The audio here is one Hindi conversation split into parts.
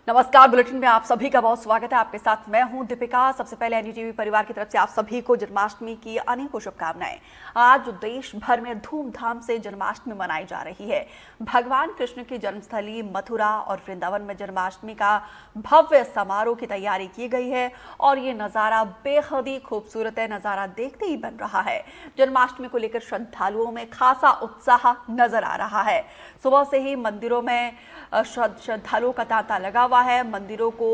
नमस्कार। बुलेटिन में आप सभी का बहुत स्वागत है। आपके साथ मैं हूं दीपिका। सबसे पहले एनडीटीवी परिवार की तरफ से आप सभी को जन्माष्टमी की अनेकों शुभकामनाएं। आज देश भर में धूमधाम से जन्माष्टमी मनाई जा रही है। भगवान कृष्ण की जन्मस्थली मथुरा और वृंदावन में जन्माष्टमी का भव्य समारोह की तैयारी की गई है और ये नज़ारा बेहद ही खूबसूरत है। नज़ारा देखते ही बन रहा है। जन्माष्टमी को लेकर श्रद्धालुओं में खासा उत्साह नजर आ रहा है। सुबह से ही मंदिरों में श्रद्धालुओं का तांता लगा हुआ है। मंदिरों को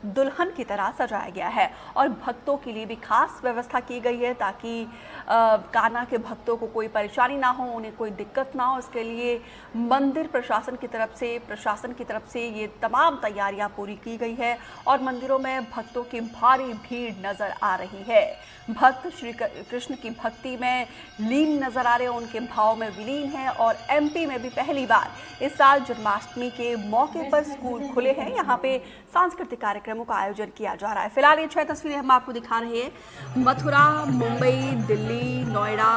दुल्हन की तरह सजाया गया है और भक्तों के लिए भी खास व्यवस्था की गई है ताकि कान्हा के भक्तों को कोई परेशानी ना हो, उन्हें कोई दिक्कत ना हो। इसके लिए मंदिर प्रशासन की तरफ से ये तमाम तैयारियां पूरी की गई है और मंदिरों में भक्तों की भारी भीड़ नजर आ रही है। भक्त श्री कृष्ण की भक्ति में लीन नजर आ रहे हैं, उनके भाव में विलीन है। और एमपी में भी पहली बार इस साल जन्माष्टमी के मौके पर स्कूल खुले हैं। यहाँ पे सांस्कृतिक कार्यक्रमों का आयोजन किया जा रहा है। फिलहाल ये 6 तस्वीरें हम आपको दिखा रहे हैं मथुरा, मुंबई, दिल्ली, नोएडा,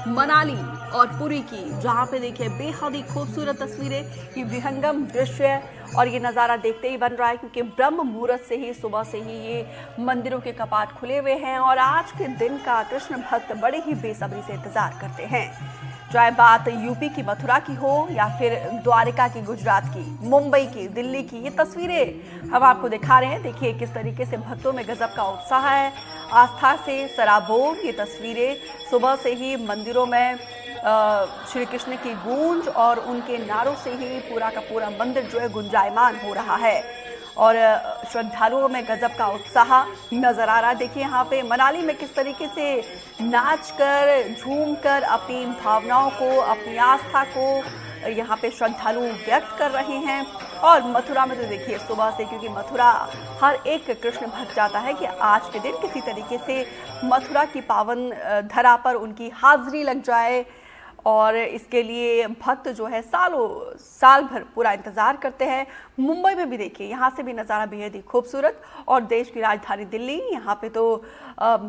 मनाली और पुरी की, जहाँ पे देखिए बेहद ही खूबसूरत तस्वीरें, ये विहंगम दृश्य और ये नज़ारा देखते ही बन रहा है क्योंकि ब्रह्म मुहूर्त से ही सुबह से ही ये मंदिरों के कपाट खुले हुए हैं और आज के दिन का कृष्ण भक्त बड़े ही बेसब्री से इंतजार करते हैं। चाहे बात यूपी की मथुरा की हो या फिर द्वारिका की, गुजरात की, मुंबई की, दिल्ली की, ये तस्वीरें हम आपको दिखा रहे हैं। देखिए किस तरीके से भक्तों में गजब का उत्साह है, आस्था से सराबोर ये तस्वीरें। सुबह से ही मंदिरों में श्री कृष्ण की गूंज और उनके नारों से ही पूरा का पूरा मंदिर जो है गुंजायमान हो रहा है और श्रद्धालुओं में गजब का उत्साह नजर आ रहा है। देखिए यहाँ पे मनाली में किस तरीके से नाच कर, झूम कर अपनी भावनाओं को, अपनी आस्था को यहाँ पे श्रद्धालु व्यक्त कर रहे हैं। और मथुरा में तो देखिए सुबह से, क्योंकि मथुरा हर एक कृष्ण भक्त चाहता है कि आज के दिन किसी तरीके से मथुरा की पावन धरा पर उनकी हाजिरी लग जाए और इसके लिए भक्त जो है साल भर पूरा इंतज़ार करते हैं। मुंबई में भी देखिए, यहाँ से भी नज़ारा बेहद ही खूबसूरत और देश की राजधानी दिल्ली, यहाँ पे तो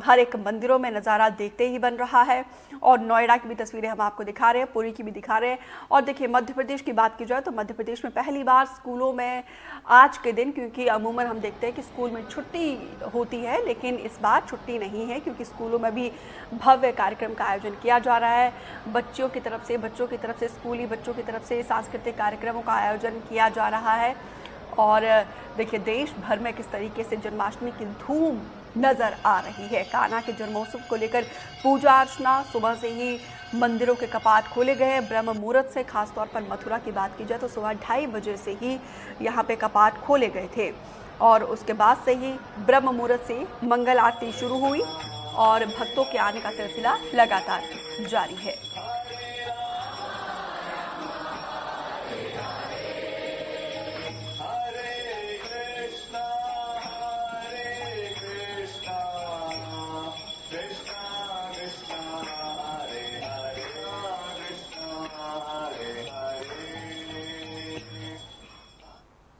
हर एक मंदिरों में नज़ारा देखते ही बन रहा है। और नोएडा की भी तस्वीरें हम आपको दिखा रहे हैं, पुरी की भी दिखा रहे हैं। और देखिए मध्य प्रदेश की बात की जाए तो मध्य प्रदेश में पहली बार स्कूलों में आज के दिन, क्योंकि अमूमन हम देखते हैं कि स्कूल में छुट्टी होती है, लेकिन इस बार छुट्टी नहीं है क्योंकि स्कूलों में भी भव्य कार्यक्रम का आयोजन किया जा रहा है। बच्चों की तरफ से स्कूली बच्चों की तरफ से सांस्कृतिक कार्यक्रमों का आयोजन किया जा रहा है। और देखिए देश भर में किस तरीके से जन्माष्टमी की धूम नजर आ रही है। कान्हा के जन्मोत्सव को लेकर पूजा अर्चना, सुबह से ही मंदिरों के कपाट खोले गए ब्रह्म मुहूर्त से। खासतौर पर मथुरा की बात की जाए तो सुबह 2:30 बजे से ही यहाँ पे कपाट खोले गए थे और उसके बाद से ही ब्रह्म मुहूर्त से मंगल आरती शुरू हुई और भक्तों के आने का सिलसिला लगातार जारी है।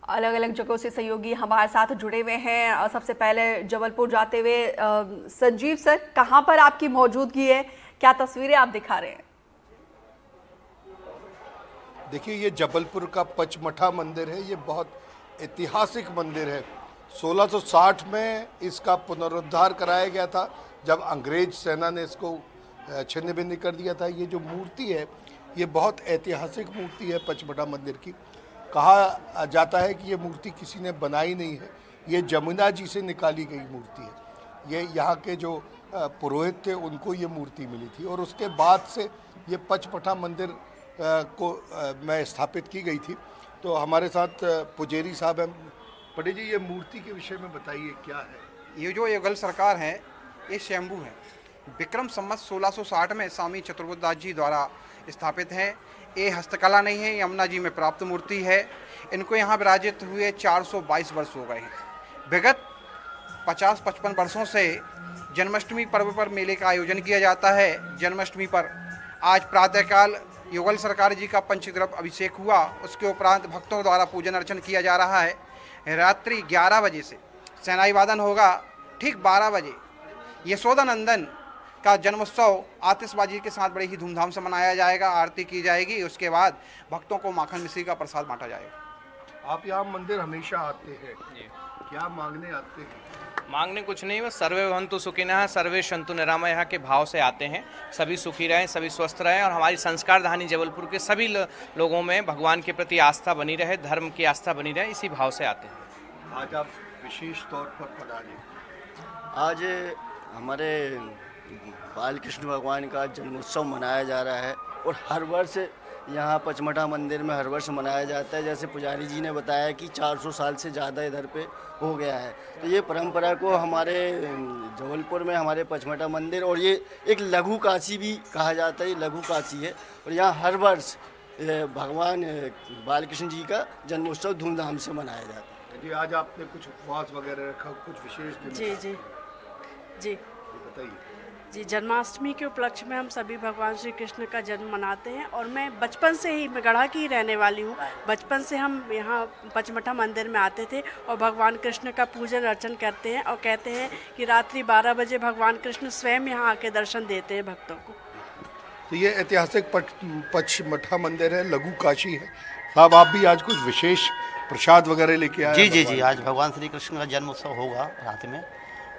अलग अलग जगहों से सहयोगी हमारे साथ जुड़े हुए हैं। सबसे पहले जबलपुर जाते हुए संजीव सर, कहां पर आपकी मौजूदगी है, क्या तस्वीरें आप दिखा रहे हैं? देखिए ये जबलपुर का पचमढ़ा मंदिर है। ये बहुत ऐतिहासिक मंदिर है। 1660 में इसका पुनरुद्धार कराया गया था जब अंग्रेज सेना ने इसको छिन्न भिन्न कर दिया था। ये जो मूर्ति है ये बहुत ऐतिहासिक मूर्ति है पचमढ़ा मंदिर की। कहा जाता है कि ये मूर्ति किसी ने बनाई नहीं है, ये जमुना जी से निकाली गई मूर्ति है। ये यहाँ के जो पुरोहित थे उनको ये मूर्ति मिली थी और उसके बाद से ये पचमढ़ा मंदिर को में स्थापित की गई थी। तो हमारे साथ पुजेरी साहब हैं। पंडित जी, ये मूर्ति के विषय में बताइए क्या है? ये जो युगल सरकार है ये स्वयंभू है। विक्रम संवत 1660 में स्वामी चतुर्बुद्धदास जी द्वारा स्थापित है। ये हस्तकला नहीं है, यमुना जी में प्राप्त मूर्ति है। इनको यहाँ विराजित हुए 422 वर्ष हो गए हैं। विगत 50-55 वर्षों से जन्माष्टमी पर्व पर मेले का आयोजन किया जाता है। जन्माष्टमी पर आज प्रातःकाल युगल सरकार जी का पंचद्रव्य अभिषेक हुआ। उसके उपरांत भक्तों द्वारा पूजन अर्चन किया जा रहा है। रात्रि 11 बजे से शहनाई वादन होगा। ठीक 12 बजे यशोदानंदन का जन्मोत्सव आतिशबाजी के साथ बड़े ही धूमधाम से मनाया जाएगा। आरती की जाएगी, उसके बाद भक्तों को माखन मिश्री का प्रसाद बांटा जाएगा। आप यहाँ मंदिर हमेशा आते हैं, क्या मांगने आते हैं? मांगने कुछ नहीं, बस सर्वे भवन्तु सुखिनः सर्वे सन्तु निरामयाः के भाव से आते हैं। सभी सुखी रहें, सभी स्वस्थ रहें और हमारी संस्कारधानी जबलपुर के सभी लोगों में भगवान के प्रति आस्था बनी रहे, धर्म की आस्था बनी रहे, इसी भाव से आते हैं। आज आप विशेष तौर पर पधारे। आज हमारे बालकृष्ण भगवान का जन्मोत्सव मनाया जा रहा है और हर वर्ष यहाँ पचमढ़ा मंदिर में हर वर्ष मनाया जाता है। जैसे पुजारी जी ने बताया कि 400 साल से ज़्यादा इधर पे हो गया है, तो ये परंपरा को हमारे जबलपुर में हमारे पचमढ़ा मंदिर, और ये एक लघु काशी भी कहा जाता है, ये लघु काशी है और यहाँ हर वर्ष भगवान बालकृष्ण जी का जन्मोत्सव धूमधाम से मनाया जाता है। जी, आज आपने कुछ उपवास वगैरह रखा, कुछ विशेष दिन? जी जी जी बताइए। जी, जन्माष्टमी के उपलक्ष्य में हम सभी भगवान श्री कृष्ण का जन्म मनाते हैं और मैं बचपन से ही, मैं गढ़ा की ही रहने वाली हूँ। बचपन से हम यहाँ पचमढ़ा मंदिर में आते थे और भगवान कृष्ण का पूजन अर्चन करते हैं और कहते हैं कि रात्रि 12 बजे भगवान कृष्ण स्वयं यहाँ आके दर्शन देते हैं भक्तों को। तो ये ऐतिहासिक पचमढ़ा मंदिर है, लघु काशी है। साहब, आप भी आज कुछ विशेष प्रसाद वगैरह लेके आए? जी जी जी, आज भगवान श्री कृष्ण का जन्म उत्सव होगा रात में,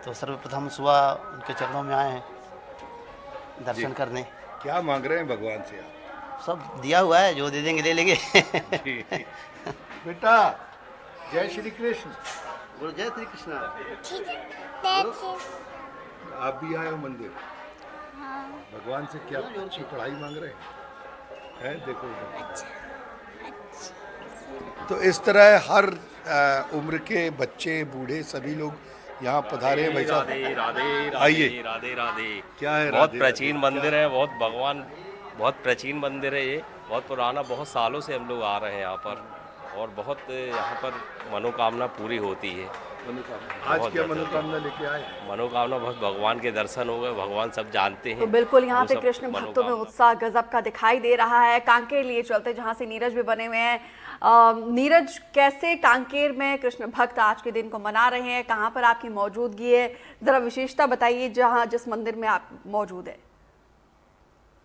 तो सर्वप्रथम सुबह उनके चरणों में आए हैं दर्शन करने। क्या मांग रहे हैं भगवान से आप? सब दिया हुआ है, जो दे देंगे ले लेंगे। बेटा, जय श्री कृष्ण। बोलो जय श्री कृष्ण। आप भी आए हो मंदिर? भगवान से क्या अच्छी पढ़ाई मांग रहे हैं? देखो तो इस तरह हर उम्र के बच्चे, बूढ़े, सभी लोग यहाँ पधारे हैं। भाई साहब, राधे राधे आइए। राधे राधे। क्या है? बहुत राधे प्राचीन राधे, मंदिर है, बहुत भगवान, बहुत प्राचीन मंदिर है ये, बहुत पुराना, बहुत सालों से हम लोग आ रहे हैं यहाँ पर और बहुत यहाँ पर मनोकामना पूरी होती है। आज बहुत क्या ज़्यादा। मनोकामना लेके आए? मनोकामना बहुत, भगवान के दर्शन हो गए, भगवान सब जानते हैं। तो बिल्कुल यहाँ वो पे सब कृष्ण भक्तों में मनोकामना। उत्साह गजब का दिखाई दे रहा है। कांकेर लिए चलते, जहाँ से नीरज भी बने हुए हैं। नीरज, कैसे कांकेर में कृष्ण भक्त आज के दिन को मना रहे हैं? कहाँ पर आपकी मौजूदगी है? जरा विशेषता बताइए जहाँ जिस मंदिर में आप मौजूद है।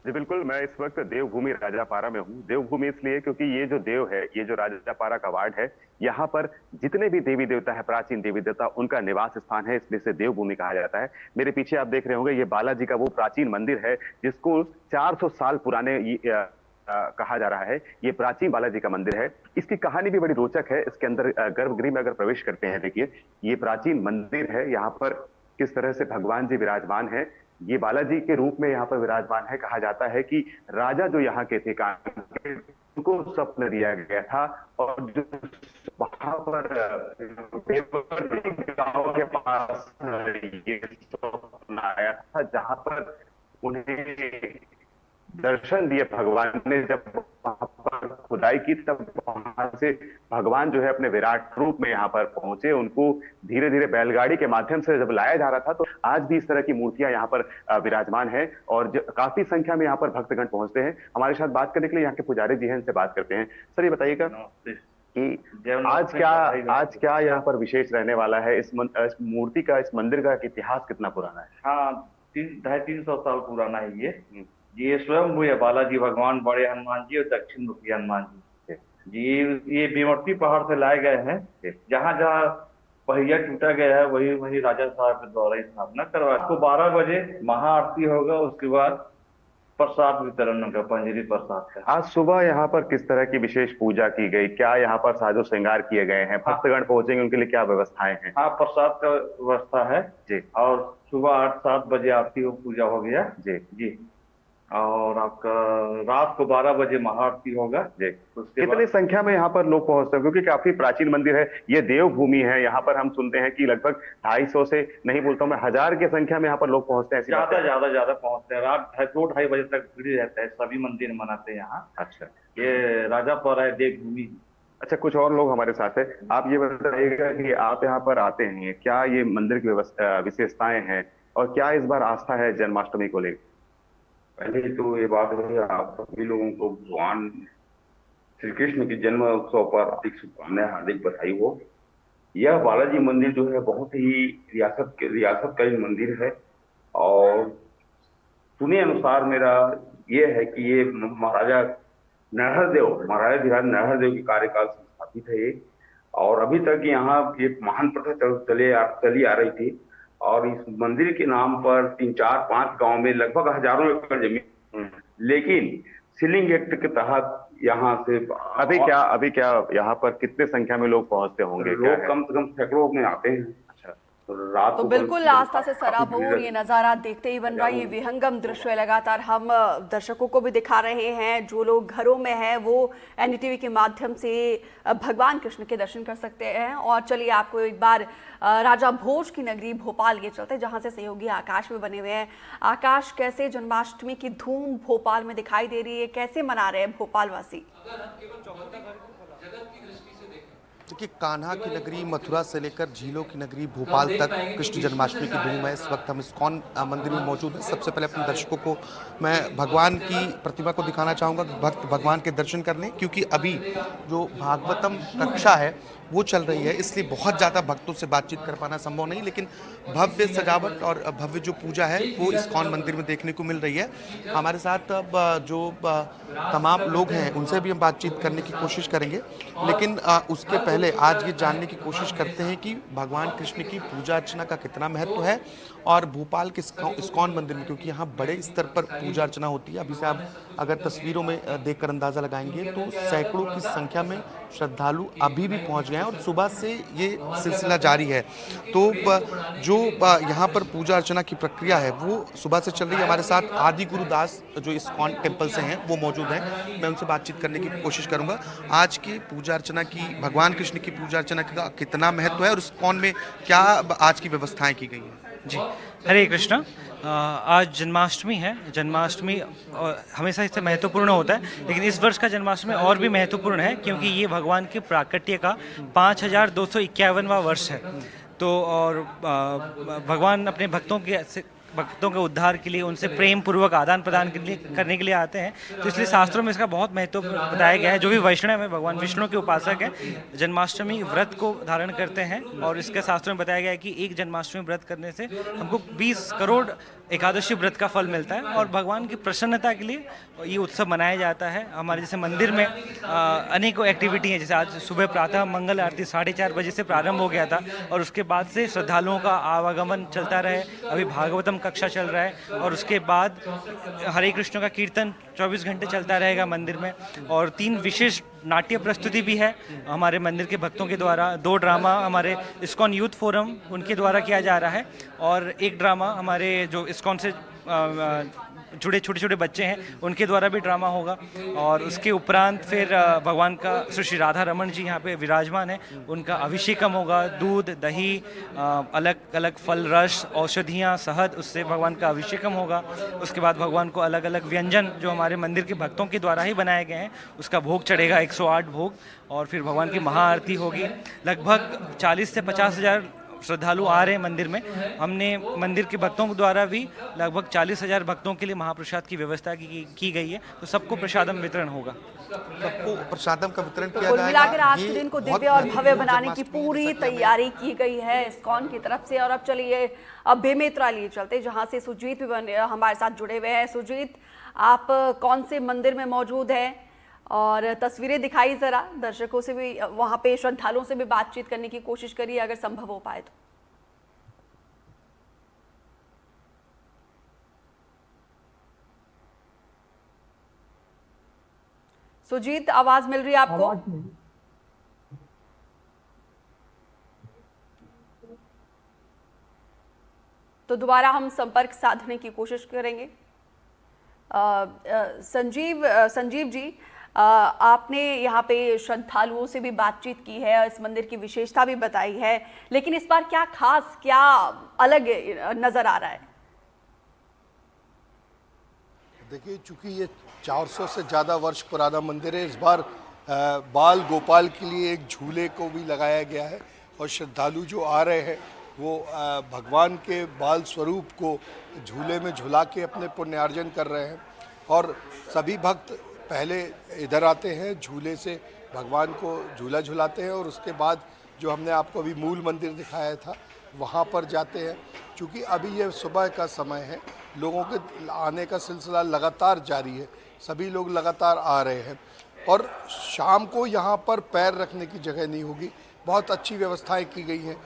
जी बिल्कुल, मैं इस वक्त देवभूमि राजापारा में हूँ। देवभूमि इसलिए क्योंकि ये जो देव है, ये जो राजापारा का वार्ड है, यहाँ पर जितने भी देवी देवता है, प्राचीन देवी देवता, उनका निवास स्थान है, इसलिए से देवभूमि कहा जाता है। मेरे पीछे आप देख रहे होंगे, ये बालाजी का वो प्राचीन मंदिर है जिसको 400 साल पुराने कहा जा रहा है। ये प्राचीन बालाजी का मंदिर है। इसकी कहानी भी बड़ी रोचक है। इसके अंदर गर्भगृह में अगर प्रवेश करते हैं, देखिए ये प्राचीन मंदिर है। यहाँ पर किस तरह से भगवान जी विराजमान है, ये बालाजी के रूप में यहाँ पर विराजमान है। कहा जाता है कि राजा जो यहाँ के थे कांकेर, उनको स्वप्न दिया गया था और जो वहां पर गांव के पास ये स्वप्न आया था, जहां पर उन्हें दर्शन दिए भगवान ने। जब वहां पर खुदाई की, तब वहां से भगवान जो है अपने विराट रूप में यहाँ पर पहुंचे। उनको धीरे धीरे बैलगाड़ी के माध्यम से जब लाया जा रहा था, तो आज भी इस तरह की मूर्तियां यहाँ पर विराजमान है और काफी संख्या में यहाँ पर भक्तगण पहुंचते हैं। हमारे साथ बात करने के लिए यहाँ के पुजारी जी हैं, इनसे बात करते हैं। सर, ये बताइएगा कि आज क्या यहाँ पर विशेष रहने वाला है? इस मूर्ति का, इस मंदिर का इतिहास कितना पुराना है? हाँ, 250-300 साल पुराना है ये स्वयं हुए बालाजी भगवान, बड़े हनुमान जी और दक्षिण मुखी हनुमान जी। ये बेमर्ती पहाड़ से लाए गए हैं। जहाँ जहाँ पहिया टूटा गया है, वही वही राजा साहब के द्वारा स्थापना करवाया। तो 12 बजे महाआरती होगा, उसके बाद प्रसाद वितरण होगा, पंजरी प्रसाद का। आज सुबह यहाँ पर किस तरह की विशेष पूजा की गई? क्या यहाँ पर साजो श्रृंगार किए गए हैं? भक्तगण पहुंचेंगे, उनके लिए क्या व्यवस्थाएं हैं? हाँ, प्रसाद का व्यवस्था है जी। और सुबह 8-7 बजे आरती हो, पूजा हो गया जी जी। और आपका रात को 12 बजे महाआरती होगा जी। कितनी संख्या में यहाँ पर लोग पहुंचते हैं? क्योंकि काफी प्राचीन मंदिर है, ये देवभूमि है। यहाँ पर हम सुनते हैं कि लगभग 250 से नहीं बोलता हूँ मैं, 1000 की संख्या में यहाँ पर लोग पहुंचते हैं। ज्यादा पहुंचते हैं। रात 2-2:30 बजे तक भीड़ रहता है। सभी मंदिर मनाते हैं यहाँ। अच्छा, ये राजापारा है, देवभूमि। अच्छा, कुछ और लोग हमारे साथ है। आप ये बताइएगा कि आप यहाँ पर आते हैं, क्या ये मंदिर की विशेषताएं हैं और क्या इस बार आस्था है जन्माष्टमी को लेकर? पहले तो ये बात है, आप सभी लोगों को भगवान श्री कृष्ण के जन्म उत्सव पर हार्दिक शुभकामनाएं, हार्दिक बधाई हो। यह बालाजी मंदिर जो है बहुत ही रियासत का ही मंदिर है और सुने अनुसार मेरा ये है कि ये महाराजा नरहरदेव, महाराजाधिराज नरहरदेव के कार्यकाल से स्थापित है ये। और अभी तक यहाँ एक महान प्रथा चली आ रही थी। और इस मंदिर के नाम पर 3, 4, 5 गांव में लगभग हजारों एकड़ जमीन, लेकिन सीलिंग एक्ट के तहत यहाँ से अभी क्या यहाँ पर कितने संख्या में लोग पहुंचते होंगे? लोग कम से कम सैकड़ों में आते हैं। रात तो को बिल्कुल आस्था से सराबोर ये नज़ारा देखते ही बन रहा है। ये विहंगम दृश्य लगातार हम दर्शकों को भी दिखा रहे हैं। जो लोग घरों में हैं वो एनडीटीवी के माध्यम से भगवान कृष्ण के दर्शन कर सकते हैं। और चलिए आपको एक बार राजा भोज की नगरी भोपाल ये चलते, जहां से सहयोगी आकाश में बने हुए हैं। आकाश, कैसे जन्माष्टमी की धूम भोपाल में दिखाई दे रही है, कैसे मना रहे हैं भोपाल वासी? देखिए, कान्हा की नगरी मथुरा से लेकर झीलों की नगरी भोपाल तक कृष्ण जन्माष्टमी की धूम है। इस वक्त हम इस्कॉन मंदिर में मौजूद हैं। सबसे पहले अपने दर्शकों को मैं भगवान की प्रतिमा को दिखाना चाहूँगा कि भक्त भगवान के दर्शन कर लें, क्योंकि अभी जो भागवतम कक्षा है वो चल रही है, इसलिए बहुत ज़्यादा भक्तों से बातचीत कर पाना संभव नहीं। लेकिन भव्य सजावट और भव्य जो पूजा है वो इस्कॉन मंदिर में देखने को मिल रही है। हमारे साथ अब जो तमाम लोग हैं उनसे भी हम बातचीत करने की कोशिश करेंगे, लेकिन उसके पहले आज ये जानने की कोशिश करते हैं कि भगवान कृष्ण की पूजा अर्चना का कितना महत्व है और भोपाल के इस्कॉन मंदिर में, क्योंकि यहाँ बड़े स्तर पर पूजा अर्चना होती है। अभी से आप अगर तस्वीरों में देखकर अंदाज़ा लगाएंगे तो सैकड़ों की संख्या में श्रद्धालु अभी भी पहुँच गए हैं और सुबह से ये सिलसिला जारी है। तो जो यहाँ पर पूजा अर्चना की प्रक्रिया है वो सुबह से चल रही है। हमारे साथ आदि गुरुदास जो इस्कॉन टेम्पल से हैं वो मौजूद हैं, मैं उनसे बातचीत करने की कोशिश करूँगा। आज की पूजा अर्चना की, भगवान कृष्ण की पूजा अर्चना का कितना महत्व है और इस्कॉन में क्या आज की व्यवस्थाएँ की गई हैं? जी, हरे कृष्ण। आज जन्माष्टमी है। जन्माष्टमी हमेशा इससे महत्वपूर्ण होता है, लेकिन इस वर्ष का जन्माष्टमी और भी महत्वपूर्ण है क्योंकि ये भगवान के प्राकट्य का 5251वां वर्ष है। तो और भगवान अपने भक्तों के उद्धार के लिए, उनसे प्रेम पूर्वक आदान प्रदान करने के लिए आते हैं। तो इसलिए शास्त्रों में इसका बहुत महत्व बताया गया है। जो भी वैष्णव है, भगवान विष्णु के उपासक हैं, जन्माष्टमी व्रत को धारण करते हैं। और इसके शास्त्रों में बताया गया है कि एक जन्माष्टमी व्रत करने से हमको 20 करोड़ एकादशी व्रत का फल मिलता है। और भगवान की प्रसन्नता के लिए ये उत्सव मनाया जाता है। हमारे जैसे मंदिर में अनेकों एक्टिविटी हैं। जैसे आज सुबह प्रातः मंगल आरती 4:30 बजे से प्रारंभ हो गया था और उसके बाद से श्रद्धालुओं का आवागमन चलता रहे। अभी भागवतम कक्षा चल रहा है और उसके बाद हरे कृष्ण का कीर्तन 24 घंटे चलता रहेगा मंदिर में। और 3 विशेष नाट्य प्रस्तुति भी है हमारे मंदिर के भक्तों के द्वारा। 2 ड्रामा हमारे इस्कॉन यूथ फोरम उनके द्वारा किया जा रहा है और 1 ड्रामा हमारे जो इस्कॉन से जुड़े छोटे छोटे बच्चे हैं उनके द्वारा भी ड्रामा होगा। और उसके उपरांत फिर भगवान का श्री राधा रमन जी यहाँ पे विराजमान है, उनका अभिषेकम होगा। दूध, दही, अलग अलग फल रस, औषधियाँ, शहद, उससे भगवान का अभिषेकम होगा। उसके बाद भगवान को अलग अलग व्यंजन जो हमारे मंदिर के भक्तों के द्वारा ही बनाए गए हैं उसका भोग चढ़ेगा, 108 भोग। और फिर भगवान की महाआरती होगी। लगभग 40 से 50 हज़ार श्रद्धालु आ रहे हैं मंदिर में। हमने मंदिर के भक्तों के द्वारा भी लगभग 40,000 भक्तों के लिए महाप्रसाद की व्यवस्था की गई है। तो सबको प्रसादम वितरण होगा, सबको प्रसादम का वितरण किया कुल जाएगा। मिलाकर आज के दिन को दिव्य और भव्य बनाने की पूरी तैयारी की गई है इस्कॉन की तरफ से। और अब चलिए अब बेमेतरा लिए चलते, जहां से सुजीत भी हमारे साथ जुड़े हुए हैं। सुजीत, आप कौन से मंदिर में मौजूद हैं और तस्वीरें दिखाई जरा दर्शकों से भी, वहां पे श्रद्धालुओं से भी बातचीत करने की कोशिश करिए अगर संभव हो पाए तो। सुजीत, आवाज मिल रही है आपको? तो दोबारा हम संपर्क साधने की कोशिश करेंगे। संजीव जी, आपने यहाँ पे श्रद्धालुओं से भी बातचीत की है, इस मंदिर की विशेषता भी बताई है, लेकिन इस बार क्या खास, क्या अलग नजर आ रहा है? देखिए, चूंकि ये 400 से ज़्यादा वर्ष पुराना मंदिर है, इस बार बाल गोपाल के लिए एक झूले को भी लगाया गया है और श्रद्धालु जो आ रहे हैं वो भगवान के बाल स्वरूप को झूले में झुला के अपने पुण्यार्जन कर रहे हैं। और सभी भक्त पहले इधर आते हैं, झूले से भगवान को झूला झुलाते हैं और उसके बाद जो हमने आपको अभी मूल मंदिर दिखाया था वहाँ पर जाते हैं। क्योंकि अभी ये सुबह का समय है, लोगों के आने का सिलसिला लगातार जारी है, सभी लोग लगातार आ रहे हैं। और शाम को यहाँ पर पैर रखने की जगह नहीं होगी। बहुत अच्छी व्यवस्थाएं की गई हैं,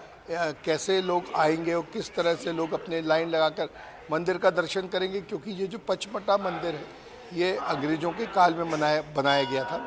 कैसे लोग आएंगे और किस तरह से लोग अपने लाइन लगाकर मंदिर का दर्शन करेंगे, क्योंकि ये जो पचमढ़ा मंदिर है ये अंग्रेज़ों के काल में बनाया गया था।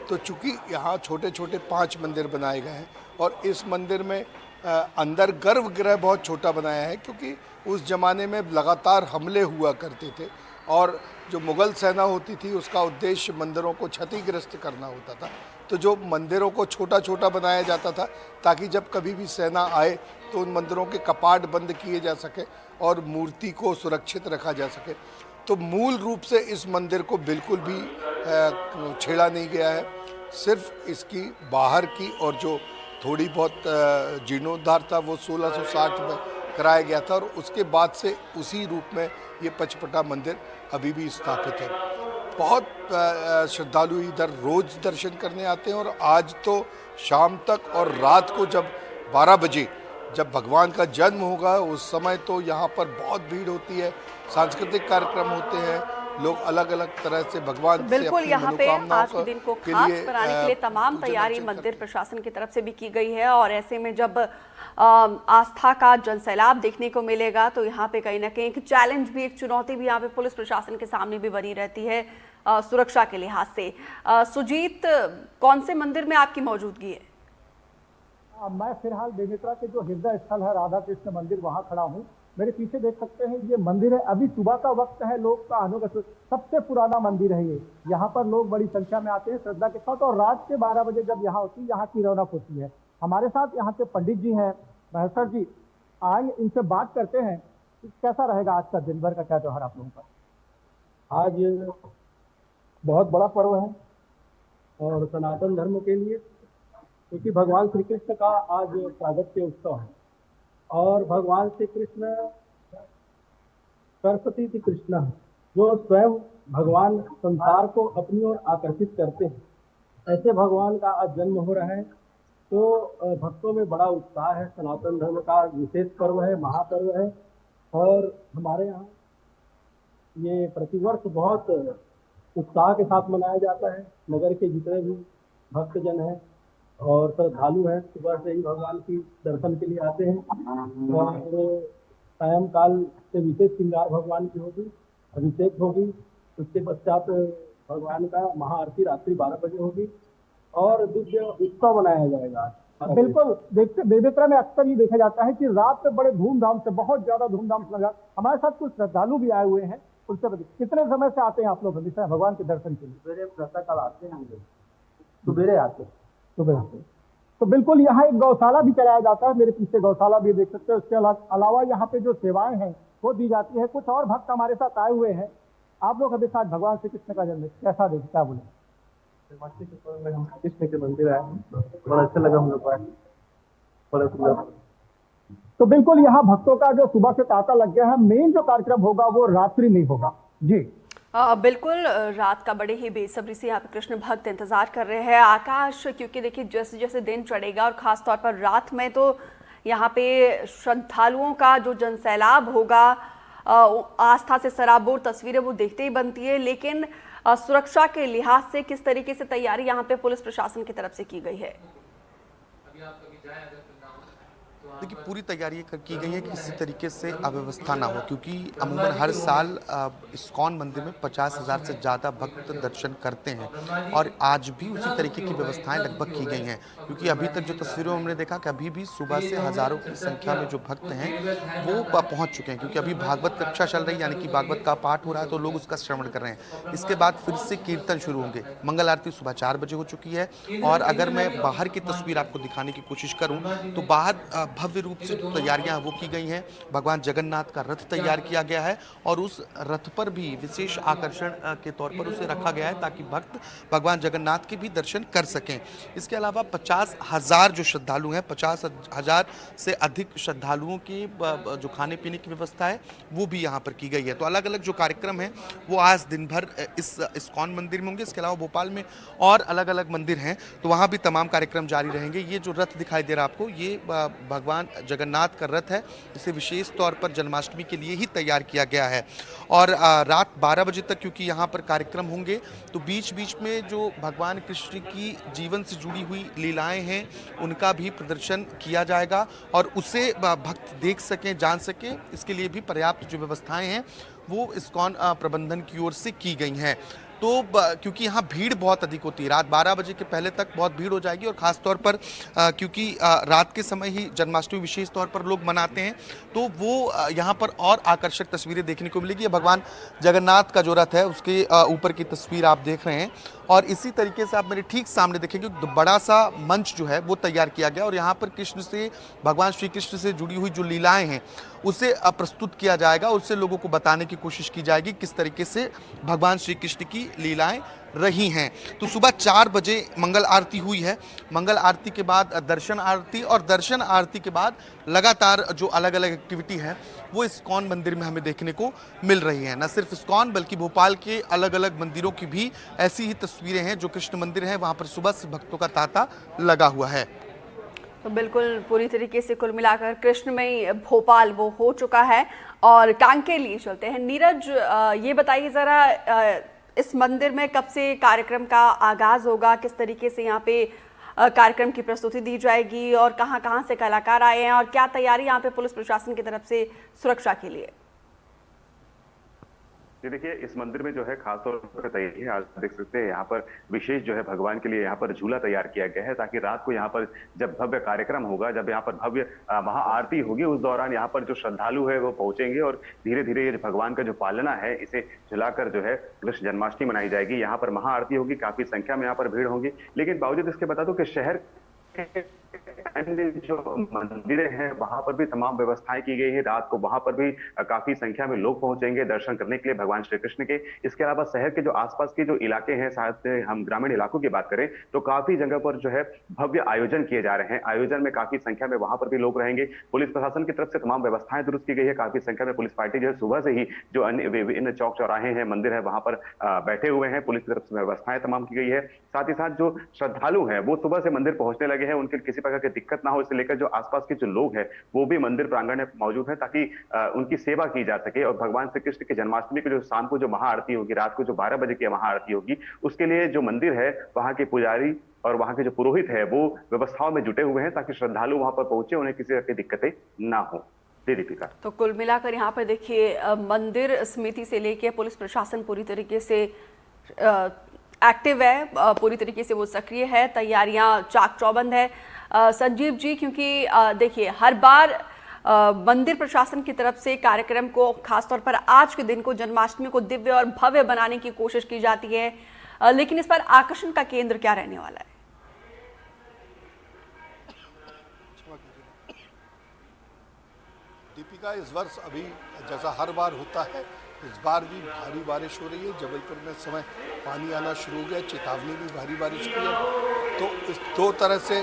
तो चूँकि यहाँ छोटे छोटे 5 मंदिर बनाए गए हैं और इस मंदिर में अंदर गर्भगृह बहुत छोटा बनाया है, क्योंकि उस ज़माने में लगातार हमले हुआ करते थे और जो मुग़ल सेना होती थी उसका उद्देश्य मंदिरों को क्षतिग्रस्त करना होता था। तो जो मंदिरों को छोटा छोटा बनाया जाता था ताकि जब कभी भी सेना आए तो उन मंदिरों के कपाट बंद किए जा सके और मूर्ति को सुरक्षित रखा जा सके। तो मूल रूप से इस मंदिर को बिल्कुल भी छेड़ा नहीं गया है, सिर्फ इसकी बाहर की और जो थोड़ी बहुत जीर्णोद्धार था वो 1660 में कराया गया था और उसके बाद से उसी रूप में ये पचमढ़ा मंदिर अभी भी स्थापित है। बहुत श्रद्धालु इधर रोज़ दर्शन करने आते हैं और आज तो शाम तक और रात को जब 12 बजे जब भगवान का जन्म होगा उस समय तो यहाँ पर बहुत भीड़ होती है, सांस्कृतिक कार्यक्रम होते हैं, लोग अलग अलग तरह से भगवान से बिल्कुल अपनी यहाँ पे मनोकामनाओं आज के दिन को खास बनाने के लिए तमाम पूजन तैयारी अर्चन मंदिर प्रशासन की तरफ से भी की गई है और ऐसे में जब आस्था का जनसैलाब देखने को मिलेगा तो यहाँ पे कहीं ना कहीं एक चैलेंज भी, एक चुनौती भी यहाँ पे पुलिस प्रशासन के सामने भी बनी रहती है सुरक्षा के लिहाज से। सुजीत, कौन से मंदिर में आपकी मौजूदगी है? मैं फिलहाल बेमेतरा के जो हृदय स्थल है राधा कृष्ण मंदिर वहाँ खड़ा हूँ। मेरे पीछे देख सकते हैं ये मंदिर है, अभी सुबह का वक्त है, लोग का आनुगत्य सबसे पुराना मंदिर है ये। यहाँ पर लोग बड़ी संख्या में आते हैं श्रद्धा के साथ और रात के 12 बजे जब यहाँ होती है यहाँ की रौनक होती है। हमारे साथ यहाँ के पंडित जी हैं, महेश्वर जी, आइए इनसे बात करते हैं कि कैसा रहेगा आज का दिन भर का क्या त्योहार आप लोगों का। आज बहुत बड़ा पर्व है और सनातन धर्म के लिए, क्योंकि भगवान श्री कृष्ण का आज प्रागट्य उत्सव है और भगवान श्री कृष्ण सरस्वती थी कृष्ण जो स्वयं भगवान संसार को अपनी ओर आकर्षित करते हैं, ऐसे भगवान का आज जन्म हो रहा है। तो भक्तों में बड़ा उत्साह है, सनातन धर्म का विशेष पर्व है, महापर्व है और हमारे यहाँ ये प्रतिवर्ष बहुत उत्साह के साथ मनाया जाता है। नगर के जितने भी भक्तजन हैं और श्रद्धालु हैं सुबह से ही भगवान की दर्शन के लिए आते हैं और सायंकाल से विशेष श्रृंगार भगवान की होगी, अभिषेक होगी, उसके पश्चात भगवान का महाआरती रात्रि 12 बजे होगी और दिव्य उत्सव मनाया जाएगा। बिल्कुल, देखते बेमेतरा में अक्सर ये देखा जाता है कि रात में बड़े धूमधाम से, बहुत ज्यादा धूमधाम से लगा। हमारे साथ कुछ श्रद्धालु भी आए हुए हैं, उनसे कितने समय से आते हैं आप लोग हमेशा भगवान के दर्शन के लिए? सवेरे प्रातःकाल आते हैं हम लोग, सुबेरे आते हैं। सुबह से तो बिल्कुल यहाँ एक गौशाला भी चलाया जाता है, मेरे पीछे गौशाला भी देख सकते हैं। उसके अलावा यहाँ पे जो सेवाएं हैं वो दी जाती है। कुछ और भक्त हमारे साथ आए हुए हैं। आप लोग अभी साथ भगवान श्री कृष्ण का जन्म कैसा देखे, क्या बोले? कृष्ण के मंदिर आए, बड़ा अच्छा लगा हम लोग को, बड़ा सुंदर। तो बिल्कुल यहाँ भक्तों का जो सुबह से तांता लग गया है। मेन जो कार्यक्रम होगा वो रात्रि में होगा जी। बिल्कुल, रात का बड़े ही बेसब्री से यहाँ पे कृष्ण भक्त इंतजार कर रहे हैं आकाश, क्योंकि देखिए जैसे जैसे दिन चढ़ेगा और खास तौर पर रात में तो यहाँ पे श्रद्धालुओं का जो जनसैलाब होगा, आस्था से सराबोर तस्वीरें वो देखते ही बनती है। लेकिन सुरक्षा के लिहाज से किस तरीके से तैयारी यहाँ पे पुलिस प्रशासन की तरफ से की गई है? देखिए पूरी तैयारी की गई है कि किसी तरीके से अव्यवस्था ना हो, क्योंकि अमूमन हर साल इस्कॉन मंदिर में 50,000 से ज़्यादा भक्त दर्शन करते हैं और आज भी उसी तरीके की व्यवस्थाएं लगभग की गई हैं। क्योंकि अभी तक जो तस्वीरों में हमने देखा कि अभी भी सुबह से हज़ारों की संख्या में जो भक्त हैं वो पहुँच चुके हैं, क्योंकि अभी भागवत कक्षा चल रही है, यानी कि भागवत का पाठ हो रहा है तो लोग उसका श्रवण कर रहे हैं। इसके बाद फिर से कीर्तन शुरू होंगे। मंगल आरती सुबह 4 बजे हो चुकी है और अगर मैं बाहर की तस्वीर आपको दिखाने की कोशिश करूँ तो बाहर भव्य रूप से जो तैयारियां वो की गई हैं। भगवान जगन्नाथ का रथ तैयार किया गया है और उस रथ पर भी विशेष आकर्षण के तौर पर उसे रखा गया है ताकि भक्त भगवान जगन्नाथ के भी दर्शन कर सकें। इसके अलावा 50,000 जो श्रद्धालु हैं, 50,000 से अधिक श्रद्धालुओं की जो खाने पीने की व्यवस्था है वो भी यहाँ पर की गई है। तो अलग अलग जो कार्यक्रम हैं वो आज दिन भर इस इस्कॉन मंदिर में होंगे। इसके अलावा भोपाल में और अलग अलग मंदिर हैं तो वहाँ भी तमाम कार्यक्रम जारी रहेंगे। ये जो रथ दिखाई दे रहा है आपको, ये भगवान जगन्नाथ का रथ है, इसे विशेष तौर पर जन्माष्टमी के लिए ही तैयार किया गया है। और रात 12 बजे तक क्योंकि यहाँ पर कार्यक्रम होंगे, तो बीच बीच में जो भगवान कृष्ण की जीवन से जुड़ी हुई लीलाएं हैं उनका भी प्रदर्शन किया जाएगा और उसे भक्त देख सकें, जान सकें, इसके लिए भी पर्याप्त जो व्यवस्थाएं हैं वो इस्कॉन प्रबंधन की ओर से की गई हैं। तो क्योंकि यहाँ भीड़ बहुत अधिक होती है, रात 12 बजे के पहले तक बहुत भीड़ हो जाएगी और ख़ास तौर पर क्योंकि रात के समय ही जन्माष्टमी विशेष तौर पर लोग मनाते हैं, तो वो यहाँ पर और आकर्षक तस्वीरें देखने को मिलेगी। ये भगवान जगन्नाथ का जो रथ है उसके ऊपर की तस्वीर आप देख रहे हैं और इसी तरीके से आप मेरे ठीक सामने देखेंगे बड़ा सा मंच जो है वो तैयार किया गया और यहाँ पर कृष्ण से, भगवान श्री कृष्ण से जुड़ी हुई जो लीलाएँ हैं उसे प्रस्तुत किया जाएगा, उससे लोगों को बताने की कोशिश की जाएगी किस तरीके से भगवान श्री कृष्ण की लीलाएं रही हैं। तो सुबह 4 बजे मंगल आरती हुई है, मंगल आरती के बाद दर्शन आरती और दर्शन आरती के बाद लगातार जो अलग अलग एक्टिविटी है वो इस्कॉन मंदिर में हमें देखने को मिल रही है। न सिर्फ इस्कॉन बल्कि भोपाल के अलग अलग मंदिरों की भी ऐसी ही तस्वीरें हैं। जो कृष्ण मंदिर है वहाँ पर सुबह से भक्तों का तांता लगा हुआ है। तो बिल्कुल पूरी तरीके से कुल मिलाकर कृष्णमयी भोपाल वो हो चुका है और कांके लिए चलते हैं। नीरज, ये बताइए ज़रा इस मंदिर में कब से कार्यक्रम का आगाज होगा, किस तरीके से यहाँ पे कार्यक्रम की प्रस्तुति दी जाएगी और कहाँ से कलाकार आए हैं और क्या तैयारी यहाँ पे पुलिस प्रशासन की तरफ से सुरक्षा के लिए? जी देखिए, इस मंदिर में जो है खास तौर पर तैयारी है। आज देख सकते हैं यहाँ पर विशेष जो है भगवान के लिए यहाँ पर झूला तैयार किया गया है ताकि रात को यहाँ पर जब भव्य कार्यक्रम होगा, जब यहाँ पर भव्य महाआरती होगी, उस दौरान यहाँ पर जो श्रद्धालु है वो पहुंचेंगे और धीरे धीरे ये भगवान का जो पालना है इसे झुलाकर जो है कृष्ण जन्माष्टमी मनाई जाएगी। यहाँ पर महाआरती होगी, काफी संख्या में यहाँ पर भीड़ होगी। लेकिन बावजूद इसके बता दूं कि शहर जो मंदिर हैं वहां पर भी तमाम व्यवस्थाएं की गई है। रात को वहां पर भी काफी संख्या में लोग पहुंचेंगे दर्शन करने के लिए भगवान श्री कृष्ण के। इसके अलावा शहर के जो आसपास के जो इलाके हैं, साथ हम ग्रामीण इलाकों की बात करें तो काफी जगह पर जो है भव्य आयोजन किए जा रहे हैं। आयोजन में काफी संख्या में वहां पर भी लोग रहेंगे। पुलिस प्रशासन की तरफ से तमाम व्यवस्थाएं दुरुस्त की गई है। काफी संख्या में पुलिस पार्टी जो है सुबह से ही जो अन्य विभिन्न चौक चौराहे हैं, मंदिर है, वहां पर बैठे हुए हैं। पुलिस की तरफ से व्यवस्थाएं तमाम की गई है। साथ ही साथ जो श्रद्धालु हैं वो सुबह से मंदिर पहुंचने लगे हैं, उनके किसी प्रकार की दिक्कत ना हो इसे लेकर जो आसपास के जो लोग हैं वो भी मंदिर प्रांगण में मौजूद हैं ताकि उनकी सेवा की जा सके। और भगवान श्री कृष्ण की जन्माष्टमी को जो शाम को जो महाआरती होगी, रात को जो 12 बजे की महाआरती होगी, उसके लिए जो मंदिर है वहां के पुजारी और वहां के जो पुरोहित है वो व्यवस्थाओं में जुटे हुए हैं ताकि श्रद्धालु वहां पर पहुंचे, उन्हें किसी तरह की दिक्कतें ना हो। दीपिका, तो कुल मिलाकर यहाँ पर देखिए मंदिर समिति से लेके पुलिस प्रशासन पूरी तरीके से एक्टिव है, पूरी तरीके से वो सक्रिय है, तैयारियां चाक चौबंद है। संजीव जी, क्योंकि देखिए हर बार मंदिर प्रशासन की तरफ से कार्यक्रम को, खासतौर पर आज के दिन को, जन्माष्टमी को दिव्य और भव्य बनाने की कोशिश की जाती है, लेकिन इस पर आकर्षण का केंद्र क्या रहने वाला है? दीपिका, इस वर्ष अभी जैसा हर बार होता है इस बार भी भारी बारिश हो रही है। जबलपुर में समय पानी आना शुरू हो गया, चेतावनी भी भारी बारिश की है। तो इस दो तरह से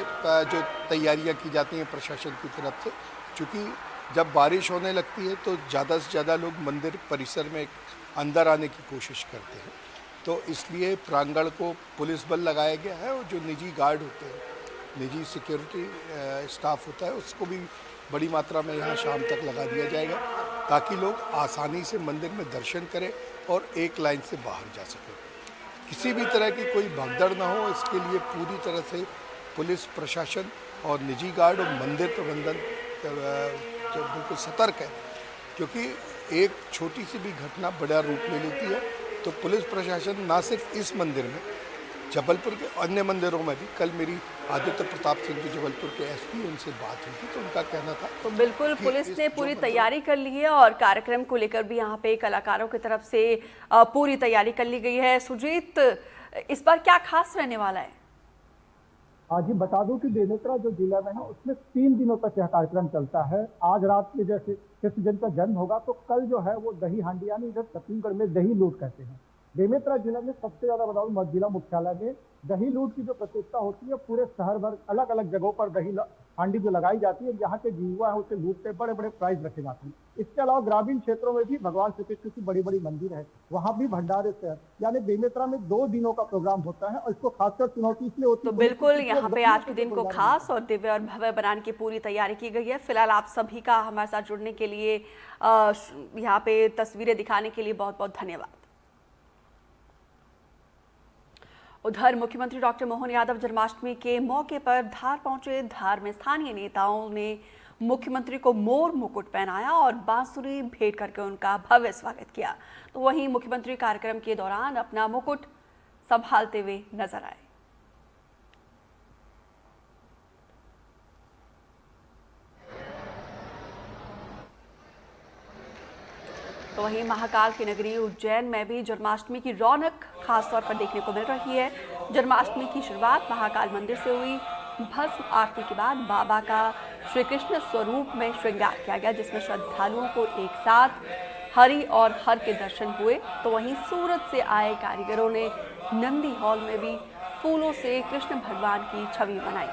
जो तैयारियां की जाती हैं प्रशासन की तरफ से, क्योंकि जब बारिश होने लगती है तो ज़्यादा से ज़्यादा लोग मंदिर परिसर में अंदर आने की कोशिश करते हैं, तो इसलिए प्रांगण को पुलिस बल लगाया गया है और जो निजी गार्ड होते हैं, निजी सिक्योरिटी स्टाफ होता है, उसको भी बड़ी मात्रा में यहाँ शाम तक लगा दिया जाएगा ताकि लोग आसानी से मंदिर में दर्शन करें और एक लाइन से बाहर जा सकें। किसी भी तरह की कोई भगदड़ ना हो, इसके लिए पूरी तरह से पुलिस प्रशासन और निजी गार्ड और मंदिर प्रबंधन जो बिल्कुल सतर्क है, क्योंकि एक छोटी सी भी घटना बड़ा रूप ले लेती है। तो पुलिस प्रशासन ना सिर्फ इस मंदिर में, जबलपुर के अन्य मंदिरों में भी, कल मेरी आदित्य प्रताप सिंह जो जबलपुर के एसपी, उनसे बात हुई थी तो उनका कहना था तो बिल्कुल पुलिस ने पूरी तैयारी कर ली है और कार्यक्रम को लेकर भी यहाँ पे कलाकारों की तरफ से पूरी तैयारी कर ली गई है। सुजीत, इस बार क्या खास रहने वाला है? आज ही बता दूं कि बेमेतरा जो जिला में है उसमें 3 दिनों तक यह कार्यक्रम चलता है। आज रात में जैसे कृष्ण जन्म का जन्म होगा तो कल जो है वो दही हांडी, यानी इधर छत्तीसगढ़ में दही लूट कहते हैं, बेमेतरा जिला में सबसे ज्यादा बताऊं, जिला मुख्यालय में दही लूट की जो प्रतियोगिता होती है पूरे शहर भर अलग अलग जगहों पर दही हांडी जो लगाई जाती है, यहाँ के युवा है उसे लूटते बड़े बड़े प्राइज रखे जाते हैं। इसके अलावा ग्रामीण क्षेत्रों में भी भगवान श्री कृष्ण की बड़ी बड़ी मंदिर है, वहाँ भी भंडारे से है। यानी बेमेतरा में 2 दिनों का प्रोग्राम होता है और इसको खासकर चुनौती इसलिए होती है। तो बिल्कुल यहाँ पे आज के दिन को खास और दिव्य और भव्य बनाने की पूरी तैयारी की गई है। फिलहाल आप सभी का हमारे साथ जुड़ने के लिए, यहाँ पे तस्वीरें दिखाने के लिए बहुत बहुत धन्यवाद। उधर मुख्यमंत्री डॉक्टर मोहन यादव जन्माष्टमी के मौके पर धार पहुंचे। धार में स्थानीय नेताओं ने मुख्यमंत्री को मोर मुकुट पहनाया और बांसुरी भेंट करके उनका भव्य स्वागत किया। तो वहीं मुख्यमंत्री कार्यक्रम के दौरान अपना मुकुट संभालते हुए नजर आए। तो वहीं महाकाल की नगरी उज्जैन में भी जन्माष्टमी की रौनक खास तौर पर देखने को मिल रही है। जन्माष्टमी की शुरुआत महाकाल मंदिर से हुई। भस्म आरती के बाद बाबा का श्री कृष्ण स्वरूप में श्रृंगार किया गया, जिसमें श्रद्धालुओं को एक साथ हरि और हर के दर्शन हुए। तो वहीं सूरत से आए कारीगरों ने नंदी हॉल में भी फूलों से कृष्ण भगवान की छवि बनाई।